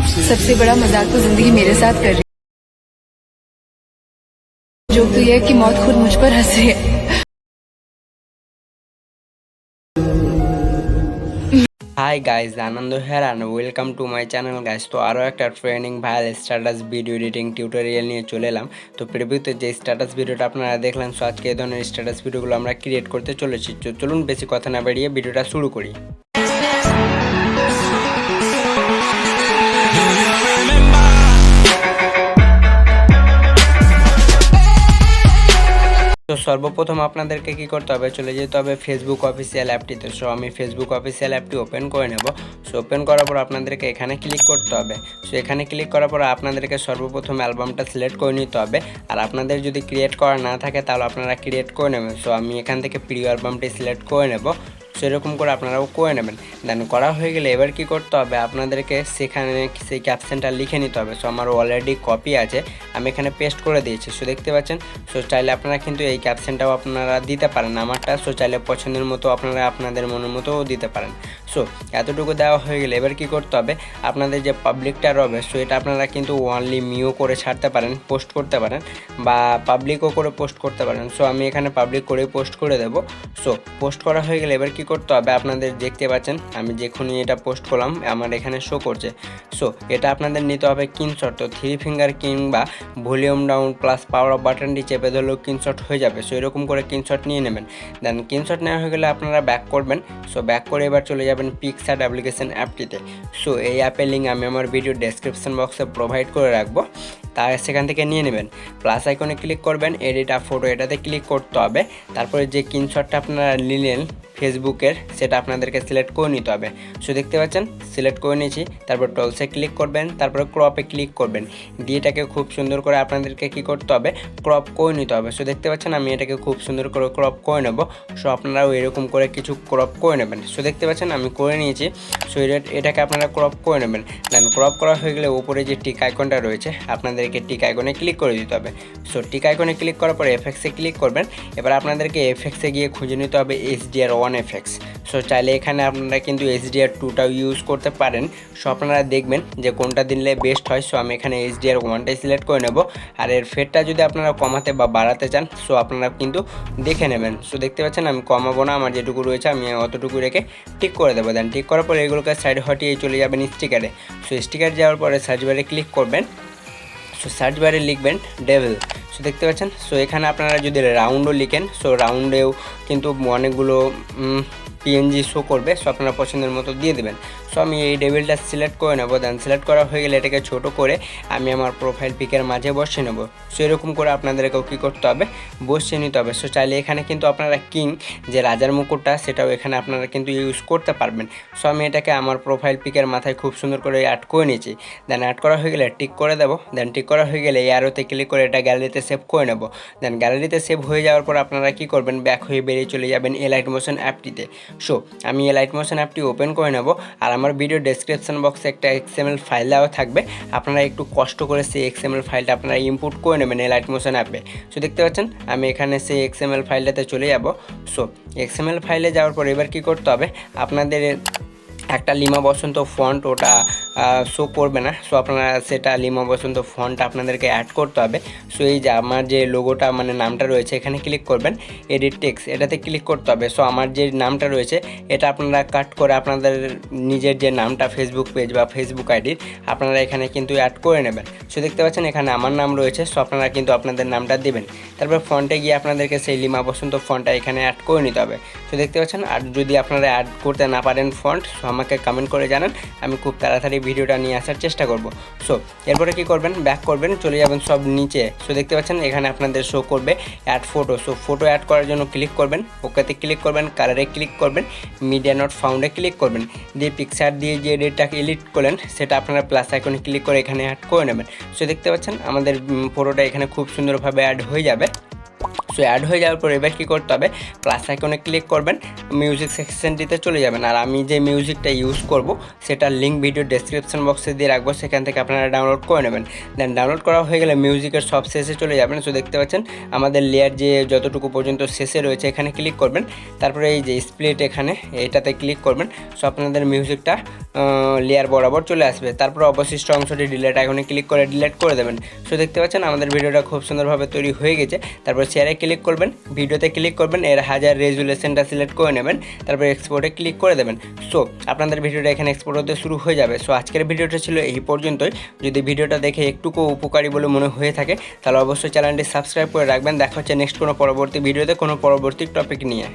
सबसे बड़ा मजाक तो जिंदगी मेरे साथ कर रही है। जो तो यह है कि मौत खुद मुझ पर हंसे। Hi guys, Anand here and welcome to my channel guys. तो और एक ट्रेनिंग भाइल स्टैटास भिडियो एडिटिंग टिউটোরিয়াল নিয়ে চলে এলাম। তো প্রিভিউতে যে স্ট্যাটাস ভিডিওটা আপনারা দেখলেন, সো আজকে এই ধরনের স্ট্যাটাস ভিডিওগুলো আমরা ক্রিয়েট করতে চলেছি। তো চলুন বেশি কথা না বাড়িয়ে ভিডিওটা শুরু করি। তো সর্বপ্রথম আপনাদেরকে কি করতে হবে, চলে যেতে হবে ফেসবুক অফিসিয়াল অ্যাপটিতে। সো আমি ফেসবুক অফিসিয়াল অ্যাপটি ওপেন করে নেব। সো ওপেন করার পর আপনাদেরকে এখানে ক্লিক করতে হবে। সো এখানে ক্লিক করার পর আপনাদেরকে সর্বপ্রথম অ্যালবামটা সিলেক্ট করে নিতে হবে। আর আপনাদের যদি ক্রিয়েট করা না থাকে তাহলে আপনারা ক্রিয়েট করে নেবেন। সো আমি এখান থেকে প্রিয় অ্যালবামটি সিলেক্ট করে নেব। সেরকম করে আপনারাও করে নেবেন। দেন করা হয়ে গেলে এবার কি করতে হবে, আপনাদেরকে সেখানে সেই ক্যাপশনটা লিখে নিতে হবে। সো আমার অলরেডি কপি আছে, আমি এখানে পেস্ট করে দিয়েছি। সো দেখতে পাচ্ছেন। সো চাইলে আপনারা কিন্তু এই ক্যাপশনটাও আপনারা দিতে পারেন আমারটা। সো চাইলে পছন্দের মতো আপনারা আপনাদের মনের মতোও দিতে পারেন। সো এতটুকু দেওয়া হয়ে গেলে এবার কি করতে হবে, আপনাদের যে পাবলিকটা রবে, সো এটা আপনারা কিন্তু অনলি মিও করে ছাড়তে পারেন, পোস্ট করতে পারেন, বা পাবলিকও করে পোস্ট করতে পারেন। সো আমি এখানে পাবলিক করে পোস্ট করে দেব। সো পোস্ট করা হয়ে গেলে এবার কি করতে হবে, আপনাদের দেখতে পাচ্ছেন আমি যখনই এটা পোস্ট করলাম আমার এখানে শো করছে। সো এটা আপনাদের নিতে হবে স্ক্রিনশট। তো 3 ফিঙ্গার কিংবা volume down plus power of বাটনটি চেপে ধরলেও স্ক্রিনশট হয়ে যাবে। সো এরকম করে স্ক্রিনশট নিয়ে নেবেন। দেন স্ক্রিনশট নেওয়া হয়ে গেলে আপনারা ব্যাক করবেন। সো ব্যাক করে এবার চলে যাবেন পিকশট অ্যাপ্লিকেশন অ্যাপটিতে। সো এই অ্যাপের লিঙ্ক আমি আমার ভিডিও ডেসক্রিপশন বক্সে প্রোভাইড করে রাখবো, তাই সেখান থেকে নিয়ে নেবেন। প্লাস আইকনে ক্লিক করবেন, এডিট আ ফটো এটাতে ক্লিক করতে হবে। তারপরে যে স্ক্রিনশটটা আপনারা নিলেন ফেসবুকের, সেটা আপনাদেরকে সিলেক্ট করে নিতে হবে। সো দেখতে পাচ্ছেন সিলেক্ট করে নিয়েছি। তারপর টলসে ক্লিক করবেন, তারপরে ক্রপে ক্লিক করবেন। দিয়ে এটাকে খুব সুন্দর করে আপনাদেরকে কি করতে হবে, ক্রপ করে নিতে হবে। সো দেখতে পাচ্ছেন আমি এটাকে খুব সুন্দর করে ক্রপ করে নেব। সো আপনারাও এরকম করে কিছু ক্রপ করে নেবেন। সো দেখতে পাচ্ছেন আমি করে নিয়েছি। সো এটাকে আপনারা ক্রপ করে নেবেন। দেন ক্রপ করা হয়ে গেলে উপরে যে টিক আইকনটা রয়েছে আপনাদেরকে টিক আইকনে ক্লিক করে দিতে হবে। সো টিক আইকনে ক্লিক করার পর এফেক্টসে ক্লিক করবেন। এবার আপনাদেরকে এফেক্টসে গিয়ে খুঁজে নিতে হবে HDR1 এফেক্টস। সো চাইলে এখানে আপনারা কিন্তু HDR2টাও ইউজ করতে পারেন। সো আপনারা দেখবেন যে কোনটা দিলে বেস্ট হয়। সো আমি এখানে HDR1টাই সিলেক্ট করে নেব। আর এর ফেটটা যদি আপনারা কমাতে বা বাড়াতে চান, সো আপনারা কিন্তু দেখে নেবেন। সো দেখতে পাচ্ছেন আমি কমাবো না, আমার যেটুকু রয়েছে আমি অতটুকু রেখে টিক করে দেবো। দেন টিক করার পরে এগুলোকে সাইড হটিয়ে চলে যাবেন স্টিকারে। সো স্টিকার যাওয়ার পরে সার্চ বারে ক্লিক করবেন। সো সার্চ বারে লিখবেন ডেভিল। সো দেখতে পাচ্ছেন। সো এখানে আপনারা যদি রাউন্ডও লিখেন, সো রাউন্ডেও কিন্তু অনেকগুলো PNG শো করবে। সো আপনারা পছন্দের মতো দিয়ে দেবেন। সো আমি এই ডেভিলটা সিলেক্ট করে নেব। দেন সিলেক্ট করা হয়ে গেলে এটাকে ছোট করে আমি আমার প্রোফাইল পিকের মাঝে বসিয়ে নেব। সো এরকম করে আপনাদেরকেও কী করতে হবে, বসিয়ে নিতে হবে। সো চাইলে এখানে কিন্তু আপনারা কিং যে রাজার মুকুটটা, সেটাও এখানে আপনারা কিন্তু ইউজ করতে পারবেন। সো আমি এটাকে আমার প্রোফাইল পিকের মাথায় খুব সুন্দর করে অ্যাড করে নিয়েছি। দেন অ্যাড করা হয়ে গেলে টিক করে দেবো। দেন টিক করা হয়ে গেলে এই অ্যারোতে ক্লিক করে এটা গ্যালারিতে সেভ করে নেব। দেন গ্যালারিতে সেভ হয়ে যাওয়ার পর আপনারা কী করবেন, ব্যাক হয়ে বেরিয়ে চলে যাবেন এলাইট মোশন অ্যাপটিতে। সো আমি এলাইট মোশন অ্যাপটি ওপেন করে নেব। আর আমার ভিডিও ডেসক্রিপশন বক্সে একটা XML ফাইল দেওয়া থাকবে, আপনারা একটু কষ্ট করে সেই XML ফাইলটা আপনারা ইম্পোর্ট করে নেবেন এলাইট মোশন অ্যাপে। সো দেখতে পাচ্ছেন আমি এখানে সেই XML ফাইলটাতে চলে যাব। সো XML ফাইলে যাওয়ার পর এবার কী করতে হবে, আপনাদের একটা লিমা বসন্ত ফন্ট ওটা শো করবে না। সো আপনারা সেটা লিমা বসন্ত ফন্ট আপনাদেরকে অ্যাড করতে হবে। সো এই যে আমার যে লোগোটা মানে নামটা রয়েছে এখানে ক্লিক করবেন, এডিট টেক্সট এটাতে ক্লিক করতে হবে। সো আমার যে নামটা রয়েছে এটা আপনারা কাট করে আপনাদের নিজের যে নামটা ফেসবুক পেজ বা ফেসবুক আইডির আপনারা এখানে কিন্তু অ্যাড করে নেবেন। সো দেখতে পাচ্ছেন এখানে আমার নাম রয়েছে। সো আপনারা কিন্তু আপনাদের নামটা দেবেন। তারপর ফন্টে গিয়ে আপনাদেরকে সেই লিমা বসন্ত ফন্টটা এখানে অ্যাড করে নিতে হবে। সো দেখতে পাচ্ছেন। আর যদি আপনারা অ্যাড করতে না পারেন ফন্ট, সো আমাকে কমেন্ট করে জানান, আমি খুব তাড়াতাড়ি ভিডিওটা নিয়ে আসার চেষ্টা করব। সো এরপরে কি করবেন, ব্যাক করবেন, চলে যাবেন সব নিচে। সো দেখতে পাচ্ছেন এখানে আপনাদের শো করবে add photo. So photo add করার জন্য ক্লিক করবেন, ওকেতে ক্লিক করবেন, কালারে ক্লিক করবেন, মিডিয়া নট ফাউন্ডে ক্লিক করবেন। দিয়ে পিকচার দিয়ে যে ডেটটাকে এডিট করলেন সেটা আপনারা প্লাস আইকনে ক্লিক করে এখানে অ্যাড করে নেবেন। সো দেখতে পাচ্ছেন আমাদের ফটোটা এখানে খুব সুন্দরভাবে অ্যাড হয়ে যাবে। সো অ্যাড হয়ে যাওয়ার পর এবার কী করতে হবে, প্লাস আইকনে ক্লিক করবেন, মিউজিক সেকশনটিতে চলে যাবেন। আর আমি যে মিউজিকটা ইউজ করব সেটার লিঙ্ক ভিডিও ডেসক্রিপশন বক্সে দিয়ে রাখবো, সেখান থেকে আপনারা ডাউনলোড করে নেবেন। দেন ডাউনলোড করা হয়ে গেলে মিউজিকের সব শেষে চলে যাবেন। সো দেখতে পাচ্ছেন আমাদের লেয়ার যে যতটুকু পর্যন্ত শেষে রয়েছে এখানে ক্লিক করবেন, তারপরে এই যে স্প্লিট এখানে এটাতে ক্লিক করবেন। সো আপনাদের মিউজিকটা লেয়ার বরাবর চলে আসবে। তারপর অবশিষ্ট অংশটি ডিলেট আইকনে ক্লিক করে ডিলেট করে দেবেন। সো দেখতে পাচ্ছেন আমাদের ভিডিওটা খুব সুন্দরভাবে তৈরি হয়ে গেছে। তারপর শেয়ারে ক্লিক করবেন, ভিডিওতে ক্লিক করবেন, এর 1000 রেজুলেশনটা সিলেক্ট করে নেবেন, তারপর এক্সপোর্টে ক্লিক করে দেবেন। সো আপনাদের ভিডিওটা এখানে এক্সপোর্ট হতে শুরু হয়ে যাবে। সো আজকের ভিডিওটা ছিল এই পর্যন্তই। যদি ভিডিওটা দেখে একটুকু উপকারী বলে মনে হয়ে থাকে তাহলে অবশ্যই চ্যানেলটি সাবস্ক্রাইব করে রাখবেন। দেখা হচ্ছে নেক্সট কোনো পরবর্তী ভিডিওতে কোনো পরবর্তী টপিক নিয়ে।